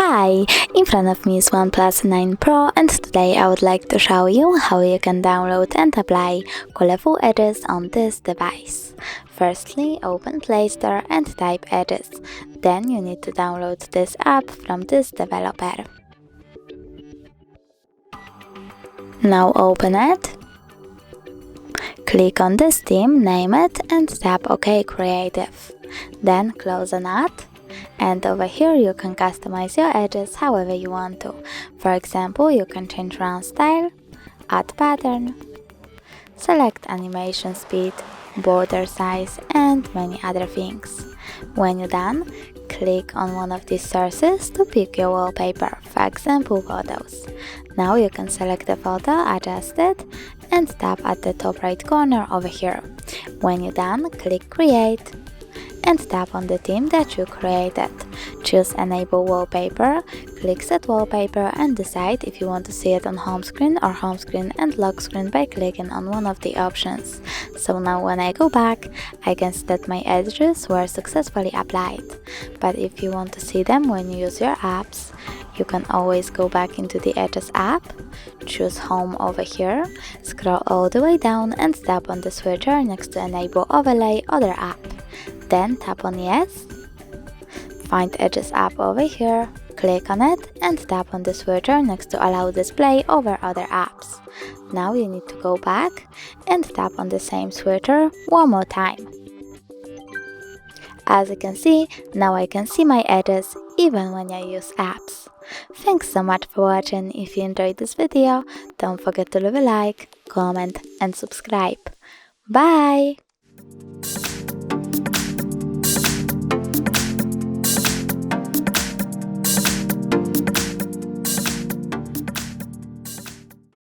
Hi, in front of me is OnePlus 9 Pro, and today I would like to show you how you can download and apply colorful edges on this device. Firstly, open Play Store and type edges. Then you need to download this app from this developer. Now open it. Click on this theme, name it, and tap OK Creative. Then close on it. And over here you can customize your edges however you want to. For example, you can change round style, add pattern, select animation speed, border size, and many other things. When you're done, click on one of these sources to pick your wallpaper, for example photos. Now you can select the photo, adjust it, and tap at the top right corner over here. When you're done, click create and tap on the theme that you created. Choose Enable Wallpaper, click Set Wallpaper and decide if you want to see it on home screen or home screen and lock screen by clicking on one of the options. So now when I go back, I can see that my edges were successfully applied. But if you want to see them when you use your apps, you can always go back into the Edges app, choose Home over here, scroll all the way down and tap on the switcher next to Enable Overlay Other app. Then tap on Yes, find Edges app over here, click on it and tap on the switcher next to Allow Display over other apps. Now you need to go back and tap on the same switcher one more time. As you can see, now I can see my edges even when I use apps. Thanks so much for watching. If you enjoyed this video, don't forget to leave a like, comment and subscribe. Bye!